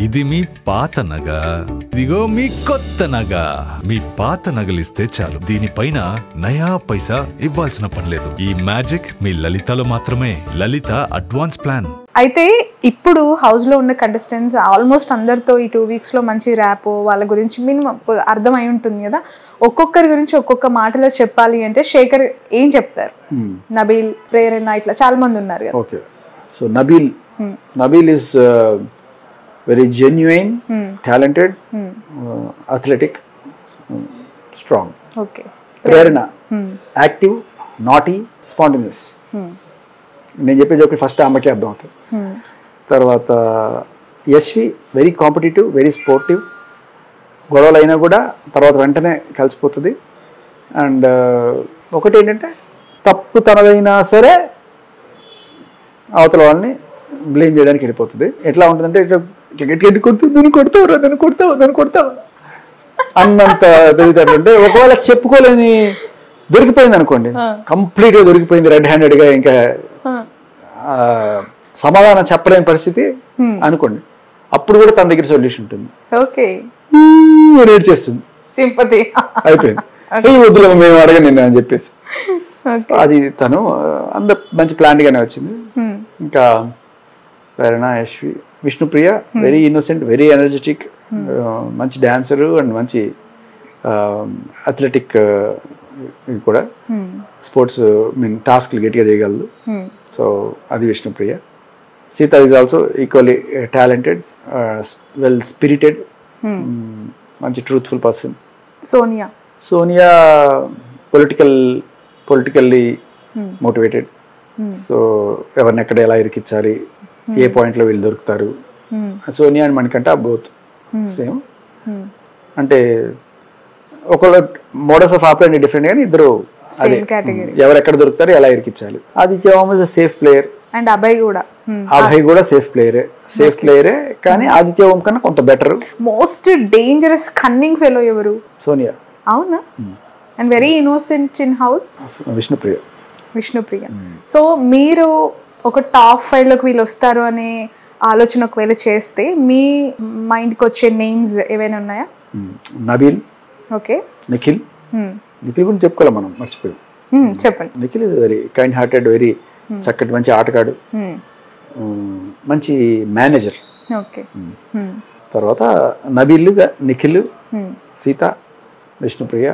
ఇది మీ పాత నగ, ఇదిగో మీ కొత్త నగ. మీ పాత నగలిస్తే చాలు, దీనిపైన నయా పైసా ఇవ్వాల్సిన పనిలేదు. ఈ మ్యాజిక్ మీ లలితలో మాత్రమే. లలిత అడ్వాన్స్ ప్లాన్. అయితే ఇప్పుడు హౌస్ లో ఉన్న కంటెస్టెంట్స్ ఆల్మోస్ట్ అందరితో ఈ 2 weeks లో మంచి ర్యాప్ వాళ్ళ గురించి మినిమం అర్థమై ఉంటుంది కదా. ఒక్కొక్కరి గురించి ఒక్కొక్క మాటలో చెప్పాలి అంటే శేఖర్ ఏం చెప్తారు? నబీల్, ప్రేరణ, ఇట్లా చాలా మంది ఉన్నారు కదా. Okay, so Nabeel is very genuine, talented, athletic, strong. Okay. Prerana, active, naughty, spontaneous. నేను చెప్పే జోకులు ఫస్ట్ అమ్మకే అర్థం అవుతుంది. తర్వాత Yashvi very competitive, very sportive. గొడవలు అయినా కూడా తర్వాత వెంటనే కలిసిపోతుంది. అండ్ ఒకటి ఏంటంటే తప్పు తనదైనా సరే అవతల వాళ్ళని బ్లేమ్ చేయడానికి వెళ్ళిపోతుంది. ఎట్లా ఉంటుందంటే గట్టి కొడుతుంది, నన్ను కొడతావు అన్నంత తెలివితేటంటే ఒకవేళ చెప్పుకోలేని దొరికిపోయింది అనుకోండి, కంప్లీట్గా దొరికిపోయింది, రెడ్ హ్యాండెడ్గా, ఇంకా సమాధానం చెప్పలేని పరిస్థితి అనుకోండి, అప్పుడు కూడా తన దగ్గర సొల్యూషన్ ఉంటుంది. రేట్ చేస్తుంది, సింపతి అయిపోయింది, వద్దులే మేము అడగను నిన్ను అని చెప్పేసి. అది తను అందరు మంచి ప్లాన్గానే వచ్చింది. ఇంకా Prerana, Yashvi, Vishnupriya very innocent, very energetic, మంచి డాన్సరు అండ్ మంచి అథ్లెటిక్ కూడా, స్పోర్ట్స్ టాస్క్లు గట్టిగా చేయగలదు. సో అది Vishnupriya. Sita is also equally talented, well spirited, మంచి truthful person. Sonia politically motivated. So ఎవరిని ఎక్కడ ఎలా ఇరికించాలి, ఏ పాయింట్లో వీళ్ళు దొరుకుతారు. Sonia and Manikanta both same. అంటే ఒకళ్ళ మోడల్స్ ఆఫ్ ఆపరేషన్ డిఫరెంట్, కానీ ఇద్దరు అదే ఎవరు ఎక్కడ దొరుకుతారు, ఎలా ఇరికించాలి. Aditya Om is a safe player. And Abhay కూడా సేఫ్ ప్లేయరే, కానీ ఆదిత్య ఓం కన్నా కొంత better. Most dangerous cunning fellow ఎవరు? సోనియా. అవునా? And very innocent in house Vishnupriya. So మీరు ఒక టాప్ 5 లోకి వీళ్ళు వస్తారు అనే ఆలోచన ఒకవేళ చేస్తే మీ మైండ్కి వచ్చే నేమ్స్ ఏవైనా ఉన్నాయా? నబీల్, ఓకే, నిఖిల్ గురించి చెప్పుకోవాలి మనం, మర్చిపోయాం. చెప్పండి. Nikhil is very kind hearted, very చక్కటి మంచి ఆటగాడు, మంచి మేనేజర్. ఓకే. తర్వాత నబీల్, నిఖిల్, సీత, విష్ణుప్రియ,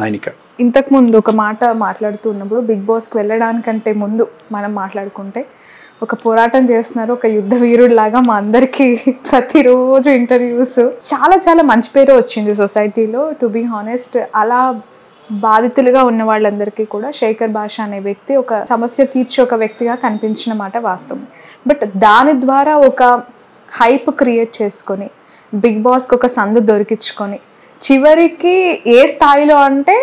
నైనిక. ఇంతకు ముందు ఒక మాట మాట్లాడుతూ ఉన్నప్పుడు బిగ్ బాస్కి వెళ్ళడానికంటే ముందు మనం మాట్లాడుకుంటే ఒక పోరాటం చేస్తున్నారు, ఒక యుద్ధ వీరుడు లాగా మా అందరికి ప్రతిరోజు ఇంటర్వ్యూస్, చాలా చాలా మంచి పేరు వచ్చింది సొసైటీలో. టు బీ హానెస్ట్, అలా బాధితులుగా ఉన్న వాళ్ళందరికీ కూడా శేఖర్ భాష అనే వ్యక్తి ఒక సమస్య తీర్చే ఒక వ్యక్తిగా కనిపించిన మాట వాస్తవం. బట్ దాని ద్వారా ఒక హైప్ క్రియేట్ చేసుకొని బిగ్ బాస్కి ఒక సందు దొరికించుకొని చివరికి ఏ స్థాయిలో అంటే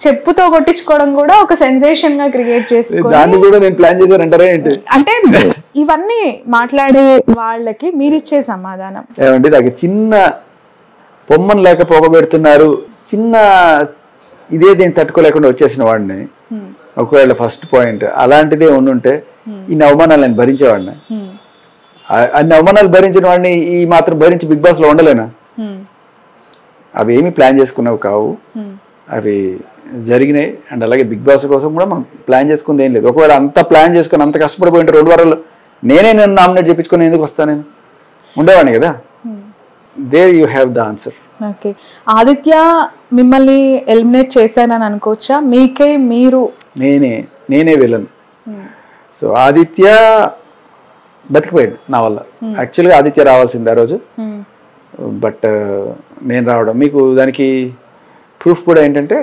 చెప్పుతో కొట్టించుకోవడం కూడా ఒక సెన్సేషన్ గా క్రియేట్ చేసుకొని, అంటే ఇవన్నీ మాట్లాడే వాళ్ళకి మీరిచ్చే సమాధానం ఏమంటే, నాకు చిన్న పొమ్మను లేక పోగబెడుతున్నారు, చిన్న ఇదే దీన్ని తట్టుకోలేకుండా వచ్చేసిన వాడిని, ఒకవేళ ఫస్ట్ పాయింట్ అలాంటిదే ఉండుంటే ఇన్ని అవమానాలు నేను భరించేవాడిని. అన్ని అవమానాలు భరించిన వాడిని ఈ మాత్రం భరించి బిగ్ బాస్ లో ఉండలేనా? అవి ఏమి ప్లాన్ చేసుకున్నావు కావు, అవి జరిగినాయి. అండ్ అలాగే బిగ్ బాస్ కోసం కూడా మనం ప్లాన్ చేసుకుంది ఏం లేదు. ఒకవేళ అంత ప్లాన్ చేసుకుని అంత కష్టపడిపోయింటే 2 వారాలు నేను నామినేట్ చేయించుకొని ఎందుకు వస్తాను, నేను ఉండేవాడిని కదా. There you have the answer. Okay, Aditya మిమ్మల్ని ఎలిమినేట్ చేశానని అనుకోవచ్చా? మీరు నేనే విలన్. సో ఆదిత్య బతికిపోయాడు నా వల్ల. యాక్చువల్గా ఆదిత్య రావాల్సింది ఆ రోజు, బట్ నేను రావడం. మీకు దానికి ప్రూఫ్ కూడా ఏంటంటే,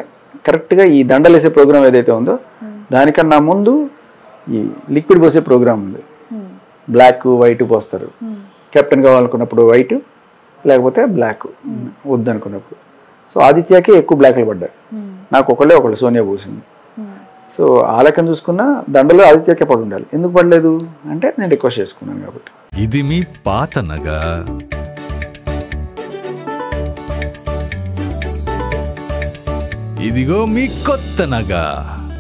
కరెక్ట్గా ఈ దండలేసే ప్రోగ్రామ్ ఏదైతే ఉందో దానికన్నా ముందు ఈ లిక్విడ్ పోసే ప్రోగ్రామ్ ఉంది. బ్లాక్ వైట్ పోస్తారు. కెప్టెన్ కావాలనుకున్నప్పుడు వైట్, లేకపోతే బ్లాక్ వద్దనుకున్నప్పుడు. సో ఆదిత్యకి ఎక్కువ బ్లాక్లు పడ్డాయి, నాకు ఒకళ్ళు సోనియా పోసింది. సో ఆ లెక్కను చూసుకున్న దండలో ఆదిత్యకే పడి ఉండాలి. ఎందుకు పడలేదు అంటే నేను రిక్వెస్ట్ చేసుకున్నాను కాబట్టి. ఇది మీ పాత నగ, ఇదిగో మీ కొత్త నగ.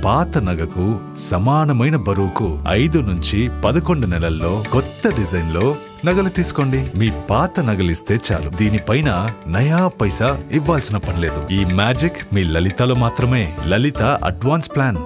పాత నగకు సమానమైన బరువుకు 5 నుంచి 11 నెలల్లో కొత్త డిజైన్లో నగలు తీసుకోండి. మీ పాత నగలిస్తే చాలు, దీనిపైన నయా పైసా ఇవ్వాల్సిన పనిలేదు. ఈ మ్యాజిక్ మీ లలితలో మాత్రమే. లలిత అడ్వాన్స్ ప్లాన్.